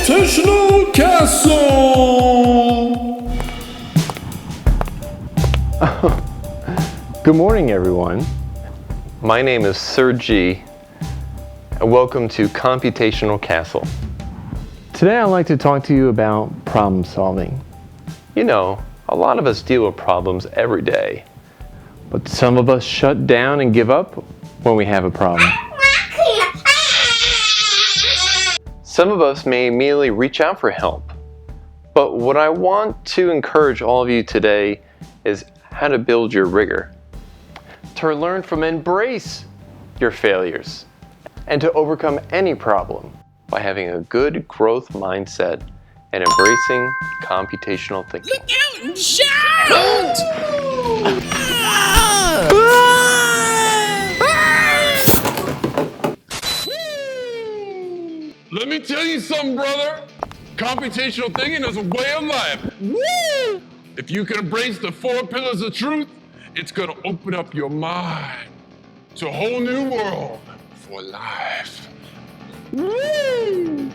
Computational Castle! Good morning, everyone. My name is Sir G, and welcome to Computational Castle. Today I'd like to talk to you about problem solving. You know, a lot of us deal with problems every day, but some of us shut down and give up when we have a problem. Some of us may immediately reach out for help, but what I want to encourage all of you today is how to build your rigor, to learn from and embrace your failures, and to overcome any problem by having a good growth mindset and embracing computational thinking. Look out and shout! Let me tell you something, brother. Computational thinking is a way of life. Woo! If you can embrace the 4 pillars of truth, it's gonna open up your mind to a whole new world for life. Woo!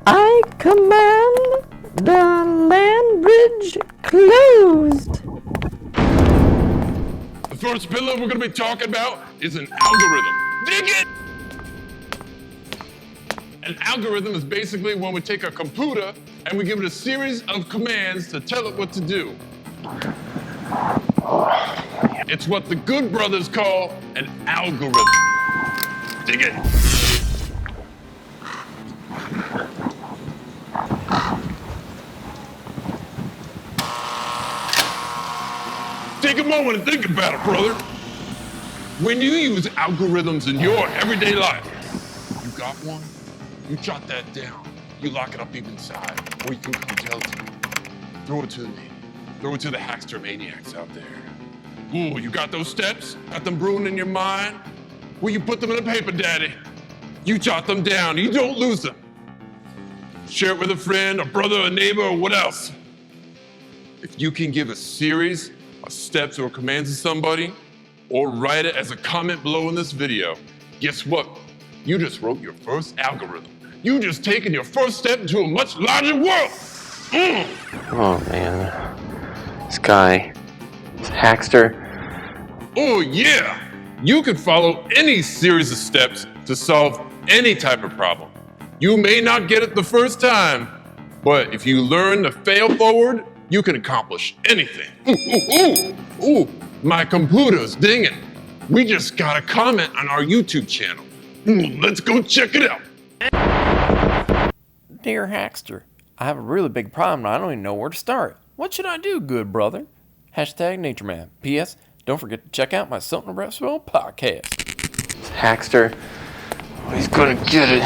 I command the land bridge closed. The first pillar we're gonna be talking about is an algorithm. Dig it! An algorithm is basically when we take a computer and we give it a series of commands to tell it what to do. It's what the good brothers call an algorithm. Dig it! Take a moment and think about it, brother. When you use algorithms in your everyday life, you got one, you jot that down, you lock it up deep inside, or you can come tell it to me. Throw it to me. Throw it to the hackster maniacs out there. Ooh, you got those steps? Got them brewing in your mind? Well, you put them in a paper, daddy. You jot them down, you don't lose them. Share it with a friend, a brother, a neighbor, or what else? If you can give a series of steps or commands to somebody, or write it as a comment below in this video, guess what? You just wrote your first algorithm. You just taken your first step into a much larger world. Oh man, this guy, this hackster. Oh yeah, you can follow any series of steps to solve any type of problem. You may not get it the first time, but if you learn to fail forward, you can accomplish anything. Ooh, my computer's dinging. We just got a comment on our YouTube channel. Let's go check it out. Dear Hackster, I have a really big problem and I don't even know where to start. What should I do, good brother? Hashtag NatureMan. P.S. Don't forget to check out my Something to Rest About podcast. This hackster, he's gonna get it.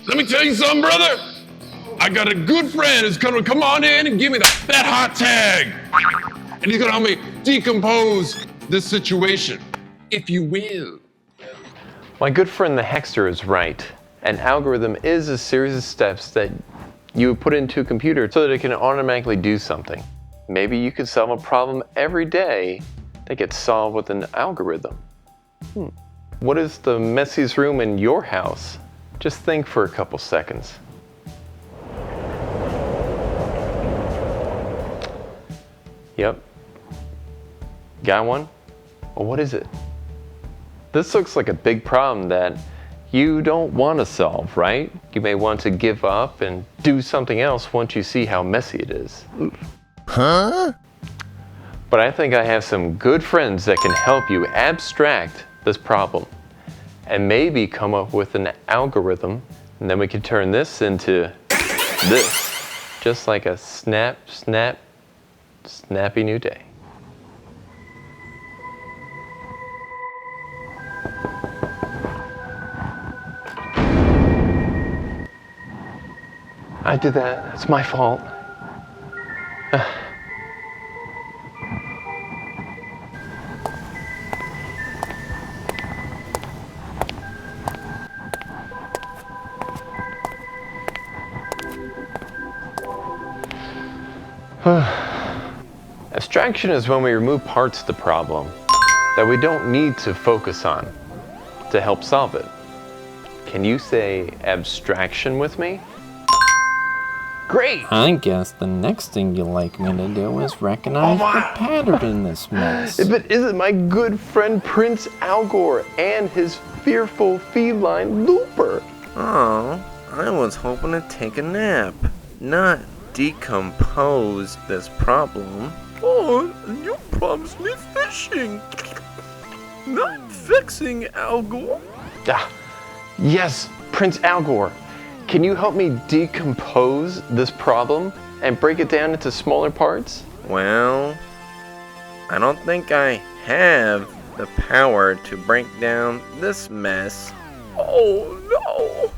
Let me tell you something, brother. I got a good friend who's gonna come on in and give me that hot tag. And he's gonna help me decompose this situation, if you will. My good friend the hackster is right. An algorithm is a series of steps that you put into a computer so that it can automatically do something. Maybe you could solve a problem every day that gets solved with an algorithm. What is the messiest room in your house? Just think for a couple seconds. Yep. Got one? Well, what is it? This looks like a big problem that you don't want to solve, right? You may want to give up and do something else once you see how messy it is. Huh? But I think I have some good friends that can help you abstract this problem and maybe come up with an algorithm, and then we can turn this into this, just like a snappy new day. I did that. It's my fault. Abstraction is when we remove parts of the problem that we don't need to focus on to help solve it. Can you say abstraction with me? Great! I guess the next thing you'd like me to do is recognize the pattern in this mess. But isn't my good friend Prince Algor and his fearful feline Looper? Oh, I was hoping to take a nap, not decompose this problem. Oh, you promised me fishing, not fixing, Algor. Yes, Prince Algor. Can you help me decompose this problem and break it down into smaller parts? Well, I don't think I have the power to break down this mess. Oh no!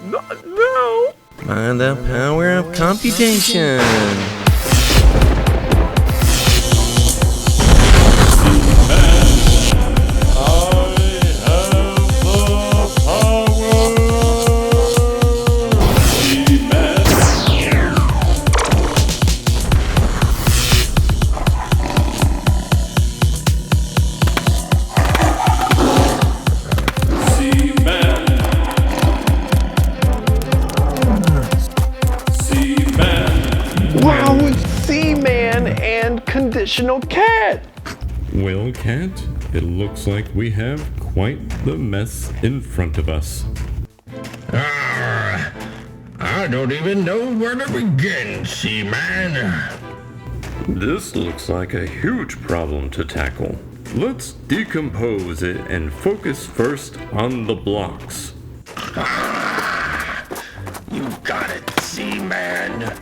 Not now! By the power of computation! Wow, it's Seaman and Conditional Cat! Well, Cat, it looks like we have quite the mess in front of us. I don't even know where to begin, Seaman. This looks like a huge problem to tackle. Let's decompose it and focus first on the blocks. You got it, Seaman.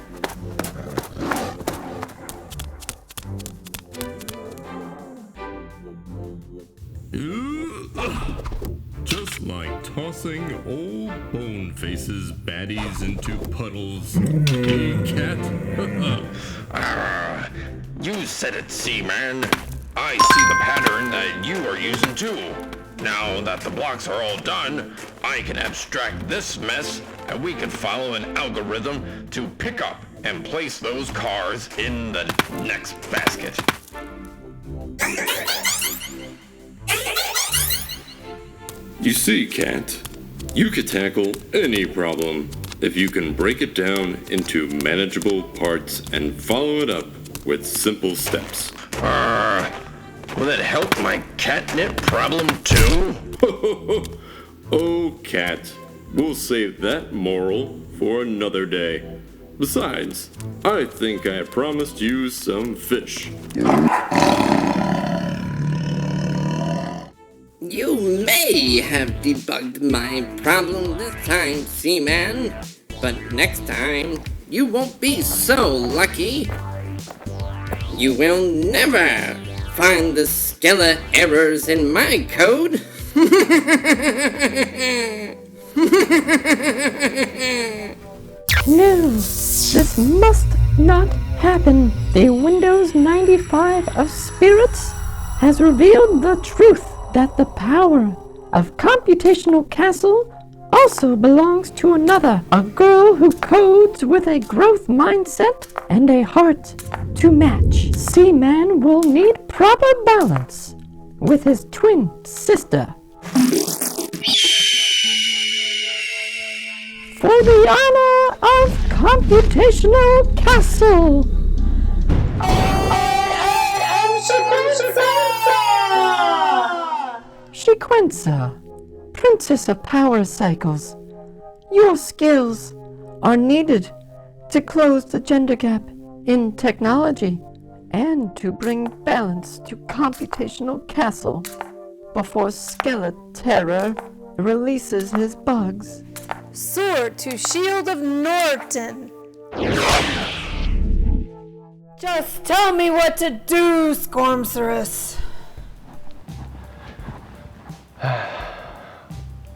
Just like tossing old Boneface's baddies into puddles. Hey, Cat. You said it, Seaman. I see the pattern that you are using too. Now that the blocks are all done, I can abstract this mess and we can follow an algorithm to pick up and place those cars in the next basket. You see, Cat, you could tackle any problem if you can break it down into manageable parts and follow it up with simple steps. Will it help my catnip problem too? Oh, Cat, we'll save that moral for another day. Besides, I think I promised you some fish. You may have debugged my problem this time, Seaman, but next time you won't be so lucky. You will never find the skeleton errors in my code. No, this must not happen. The Windows 95 of spirits has revealed the truth that the power of Computational Castle also belongs to another, a girl who codes with a growth mindset and a heart to match. Seaman will need proper balance with his twin sister. For the honor of Computational Castle! Sequenza, Princess of Power Cycles, your skills are needed to close the gender gap in technology and to bring balance to Computational Castle before Skeleterror releases his bugs. Sword to Shield of Norton. Just tell me what to do, Squamcerus.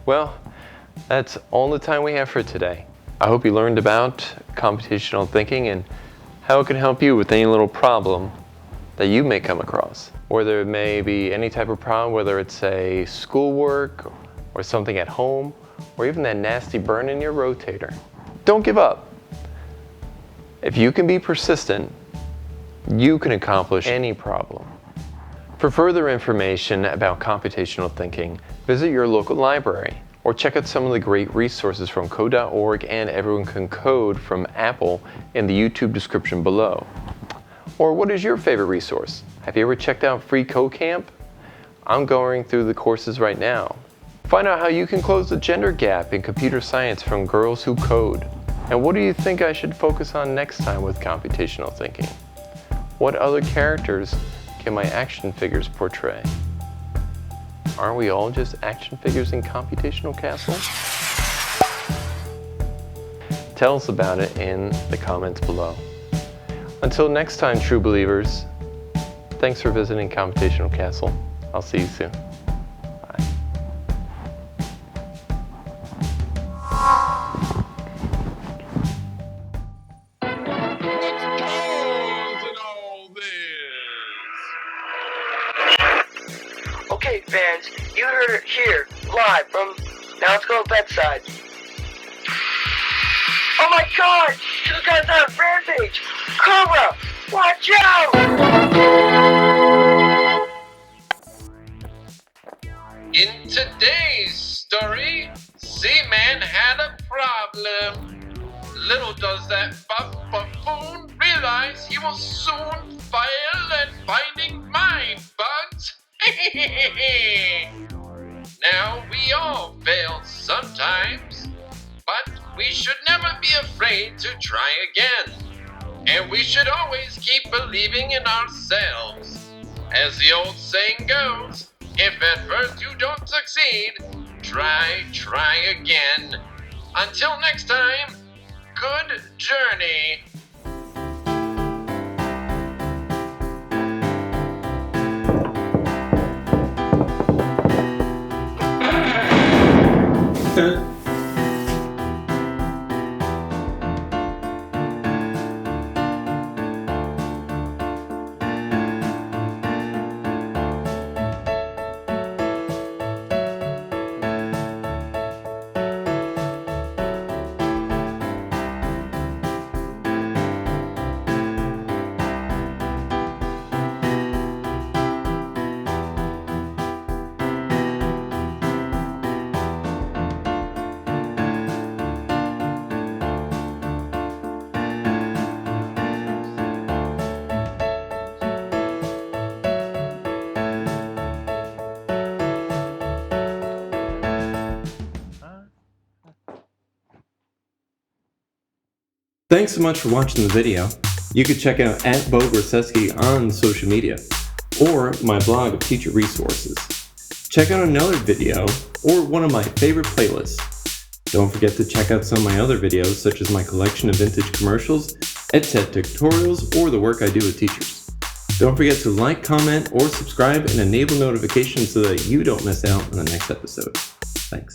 Well, that's all the time we have for today. I hope you learned about computational thinking and how it can help you with any little problem that you may come across. Or there may be any type of problem, whether it's a schoolwork or something at home, or even that nasty burn in your rotator. Don't give up. If you can be persistent, you can accomplish any problem. For further information about computational thinking, visit your local library or check out some of the great resources from code.org and Everyone Can Code from Apple in the YouTube description below. Or what is your favorite resource? Have you ever checked out Free Code Camp? I'm going through the courses right now. Find out how you can close the gender gap in computer science from girls who code. And what do you think I should focus on next time with computational thinking? What other characters can my action figures portray? Aren't we all just action figures in Computational Castle? Tell us about it in the comments below. Until next time, true believers, thanks for visiting Computational Castle. I'll see you soon. Bye. Okay, fans, you heard it here, live from Now Let's Go Bedside. Oh my god! This guy's on a rampage! Cobra! Watch out! In today's story, Seaman had a problem. Little does that buffoon realize he will soon fail at finding mind bugs. Now, we all fail sometimes, but we should never be afraid to try again. And we should always keep believing in ourselves. As the old saying goes, if at first you don't succeed, try again. Until next time, good journey. Thanks so much for watching the video. You can check out @BoGorseski on social media or my blog of teacher resources. Check out another video or one of my favorite playlists. Don't forget to check out some of my other videos such as my collection of vintage commercials, Edtech tutorials, or the work I do with teachers. Don't forget to like, comment, or subscribe and enable notifications so that you don't miss out on the next episode. Thanks.